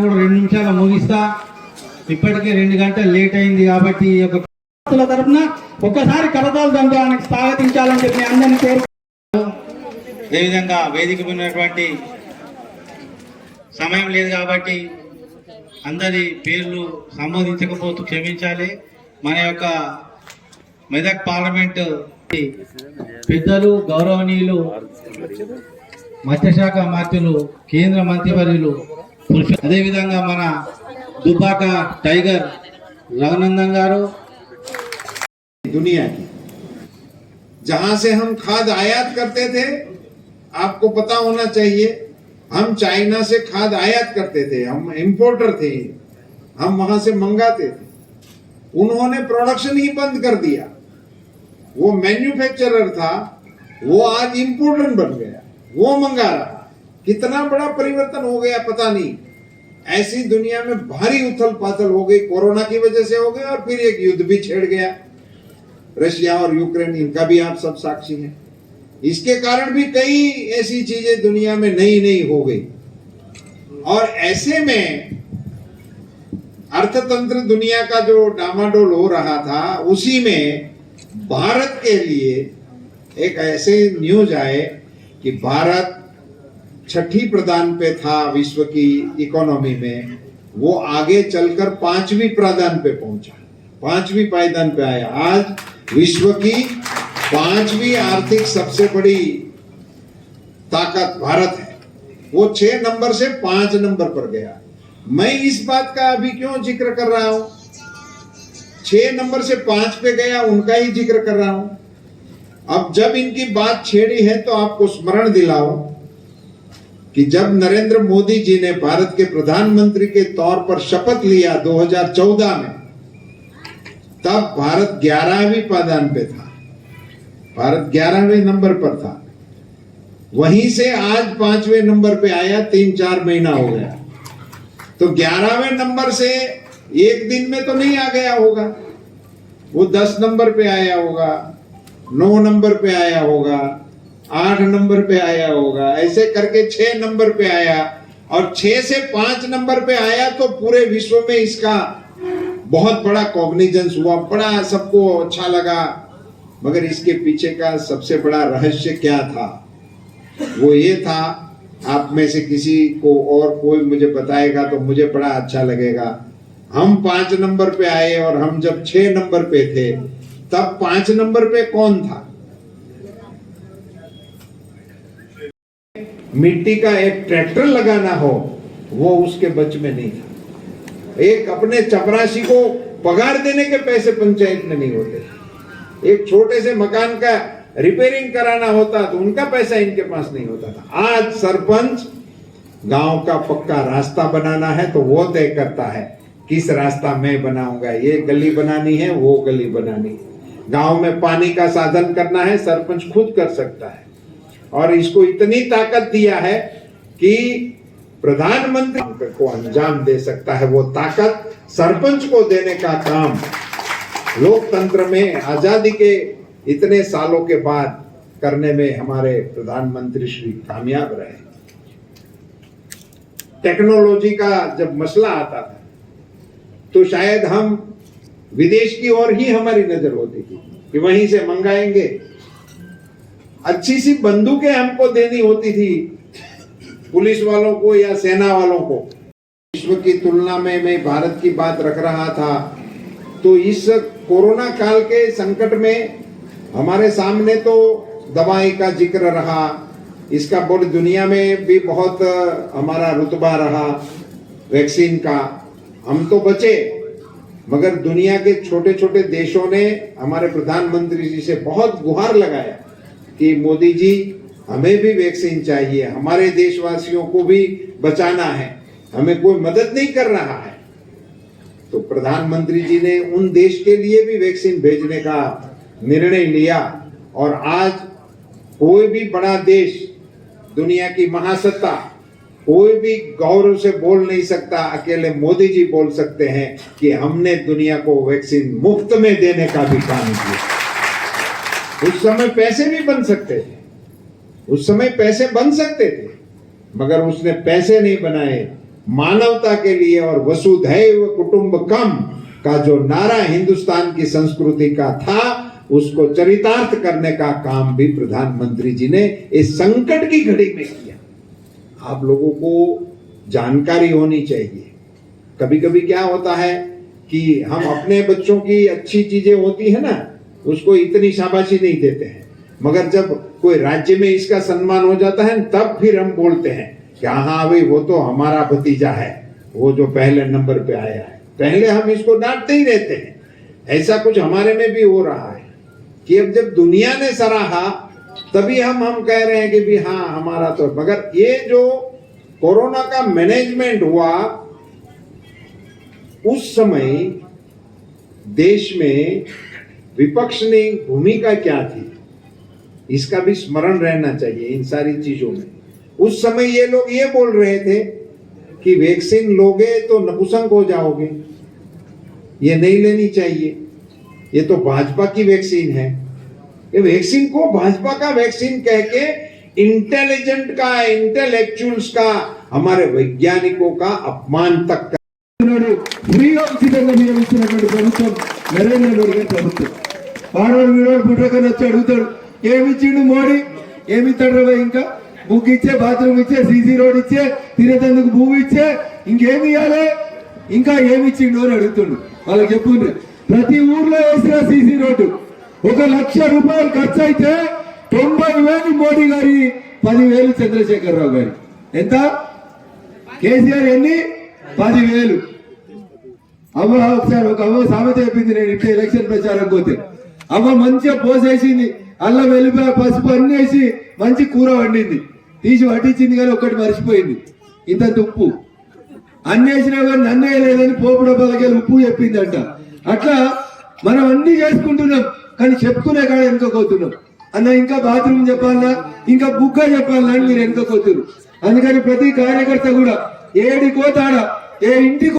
2 నిమిషాలు ముగిస్తా. ఇప్పటికే 2 గంటలు లేట్ అయింది కాబట్టి ఈ యొక్క తరఫున ఒక్కసారి కరతాళ దండానికి స్వాగతించాలని చెప్పి అందరినీ కోరుకుంటున్నాను. అదేవిధంగా వేదిక ఉన్నటువంటి సమయం లేదు కాబట్టి అందరి పేర్లు సంబోధించకపోతూ క్షమించాలి. మన యొక్క మెదక్ పార్లమెంటు పెద్దలు, గౌరవనీయులు, మత్స్యశాఖ మంత్రులు, కేంద్ర మంత్రివర్యులు, అదేవిధంగా మన దుబ్బాక టైగర్ రఘునందన్ గారు, दुनिया की जहां से हम खाद आयात करते थे, आपको पता होना चाहिए, हम चाइना से खाद आयात करते थे, हम इंपोर्टर थे, हम वहां से मंगाते थे। उन्होंने प्रोडक्शन ही बंद कर दिया। वो मैन्युफैक्चरर था, वो आज इंपोर्टर बन गया, वो मंगा रहा। कितना बड़ा परिवर्तन हो गया पता नहीं। ऐसी दुनिया में भारी उथल पाथल हो गई, कोरोना की वजह से हो गई, और फिर एक युद्ध भी छेड़ गया, रशिया और यूक्रेन, इनका भी आप सब साक्षी हैं। इसके कारण भी कई ऐसी चीजें दुनिया में नई नई हो गई, और ऐसे में अर्थतंत्र दुनिया का जो डामाडोल हो रहा था, उसी में भारत के लिए एक ऐसे न्यूज आए कि भारत 6ठी प्रदान पे था विश्व की इकोनॉमी में, वो आगे चलकर 5वीं प्रदान पे पहुंचा, 5वीं पायदान पे आया। आज विश्व की 5वीं आर्थिक सबसे बड़ी ताकत भारत है। वो 6 नंबर से 5 नंबर पर गया। मैं इस बात का अभी क्यों जिक्र कर रहा हूं? 6 नंबर से 5 पे गया, उनका ही जिक्र कर रहा हूं। अब जब इनकी बात छेड़ी है तो आपको स्मरण दिलाओ कि जब नरेंद्र मोदी जी ने भारत के प्रधानमंत्री के तौर पर शपथ लिया 2014 में, तब भारत 11वीं पायदान पे था, भारत 11वें नंबर पर था। वहीं से आज 5वें नंबर पे आया, 3-4 महीना हो गया। तो 11वें नंबर से एक दिन में तो नहीं आ गया होगा, वो 10 नंबर पे आया होगा, 9 नंबर पे आया होगा, 8 नंबर पे आया होगा, ऐसे करके 6 नंबर पे आया, और 6 से 5 नंबर पे आया तो पूरे विश्व में इसका बहुत बड़ा कॉग्निजेंस हुआ, बड़ा सबको अच्छा लगा। मगर इसके पीछे का सबसे बड़ा रहस्य क्या था? वो ये था, आप में से किसी को और कोई मुझे बताएगा तो मुझे बड़ा अच्छा लगेगा। हम 5 नंबर पे आए, और हम जब 6 नंबर पे थे, तब 5 नंबर पे कौन था? मिट्टी का एक ट्रैक्टर लगाना हो, वो उसके बच में नहीं था। एक अपने चपरासी को पगार देने के पैसे पंचायत में नहीं होते। एक छोटे से मकान का रिपेयरिंग कराना होता तो उनका पैसा इनके पास नहीं होता था। आज सरपंच गांव का पक्का रास्ता बनाना है तो वो तय करता है किस रास्ता मैं बनाऊंगा, ये गली बनानी है, वो गली बनानी है। गांव में पानी का साधन करना है, सरपंच खुद कर सकता है। और इसको इतनी ताकत दिया है कि प्रधानमंत्री को अंजाम दे सकता है। वो ताकत सरपंच को देने का काम लोकतंत्र में आजादी के इतने सालों के बाद करने में हमारे प्रधानमंत्री श्री कामयाब रहे। टेक्नोलॉजी का जब मसला आता था तो शायद हम विदेश की ओर ही हमारी नजर होती थी कि वहीं से मंगाएंगे। अच्छी सी बंदूकें हमको देनी होती थी, पुलिस वालों को या सेना वालों को। विश्व की तुलना में मैं भारत की बात रख रहा था, तो इस कोरोना काल के संकट में हमारे सामने तो दवाई का जिक्र रहा, इसका पूरी दुनिया में भी बहुत हमारा रुतबा रहा वैक्सीन का। हम तो बचे, मगर दुनिया के छोटे छोटे देशों ने हमारे प्रधानमंत्री जी से बहुत गुहार लगाया कि मोदी जी हमें भी वैक्सीन चाहिए, हमारे देशवासियों को भी बचाना है, हमें कोई मदद नहीं कर रहा है। तो प्रधानमंत्री जी ने उन देश के लिए भी वैक्सीन भेजने का निर्णय लिया, और आज कोई भी बड़ा देश, दुनिया की महासत्ता, कोई भी गौरव से बोल नहीं सकता, अकेले मोदी जी बोल सकते हैं कि हमने दुनिया को वैक्सीन मुफ्त में देने का भी काम किया। उस समय पैसे भी बन सकते थे, उस समय पैसे बन सकते थे, मगर उसने पैसे नहीं बनाए, मानवता के लिए और वसुधैव कुटुंबकम का जो नारा हिंदुस्तान की संस्कृति का था, उसको चरितार्थ करने का काम भी प्रधानमंत्री जी ने इस संकट की घड़ी में किया। आप लोगों को जानकारी होनी चाहिए। कभी कभी क्या होता है कि हम अपने बच्चों की अच्छी चीजें होती है ना, उसको इतनी शाबाशी नहीं देते हैं, मगर जब कोई राज्य में इसका सम्मान हो जाता है तब फिर हम बोलते हैं कि हाँ भाई वो तो हमारा भतीजा है, वो जो पहले नंबर पे आया है। पहले हम इसको डांटते ही रहते हैं। ऐसा कुछ हमारे में भी हो रहा है कि अब जब दुनिया ने सराहा तभी हम कह रहे हैं कि भी हाँ हमारा तो, मगर ये जो कोरोना का मैनेजमेंट हुआ उस समय देश में विपक्ष ने भूमिका क्या थी, इसका भी स्मरण रहना चाहिए इन सारी चीजों में। उस समय ये लोग ये बोल रहे थे कि वैक्सीन लोगे तो नपुंसक हो जाओगे, ये नहीं लेनी चाहिए, ये तो भाजपा की वैक्सीन है। ये वैक्सीन को भाजपा का वैक्सीन कह के इंटेलिजेंट का, इंटेलेक्चुअल्स का, हमारे वैज्ञानिकों का अपमान तक ఫ్రీగా ఉచితంగా మీరు ఇచ్చినటువంటి ప్రభుత్వం నరేంద్ర మోడీ గారి ప్రభుత్వం. వాడు బుడ్రకని వచ్చి అడుగుతాడు, ఏమిచ్చిండు మోడీ, ఏమిస్తాడు ఇంకా బుక్ ఇచ్చే, బాత్రూమ్ ఇచ్చే, సీసీ రోడ్ ఇచ్చే, తినేందుకు భూమి ఇచ్చే, ఇంకేమి ఇవ్వాలి, ఇంకా ఏమిచ్చిండు అని అడుగుతుండు. వాళ్ళకి చెప్పుండ్రు, ప్రతి ఊర్లో వేసిన సీసీ రోడ్డు 1 లక్ష రూపాయలు ఖర్చు అయితే 90,000 మోడీ గారి, 10,000 చంద్రశేఖరరావు గారి. ఎంత? కేసీఆర్ ఎన్ని? 10,000. అవ్వ ఒకసారి ఒక అవ్వ సామెత చెప్పింది, నేను ఇట్లా ఎలక్షన్ ప్రచారం పోతే అవ్వ మంచిగా పోసేసింది, అల్లం వెల్లిపాయ పసుపు అన్ని వేసి మంచి కూర వండింది, తీసి వడ్డించింది, కానీ ఒక్కటి మర్చిపోయింది, ఇంత ఉప్పు. అన్ని వేసినా కానీ నన్ను వేయలేదని పోపు డబ్బాలకి ఉప్పు చెప్పిందంట. అట్లా మనం అన్ని చేసుకుంటున్నాం, కానీ చెప్పుకునే కాడ వెనుకపోతున్నాం. అన్న ఇంకా బాత్రూమ్ చెప్పాలన్నా, ఇంకా బుగ్గ చెప్పాలన్నా అని మీరు వెనుకపోతున్నారు. అందుకని ప్రతి కార్యకర్త కూడా ఏడికో తాడ, ఏ ఇంటికో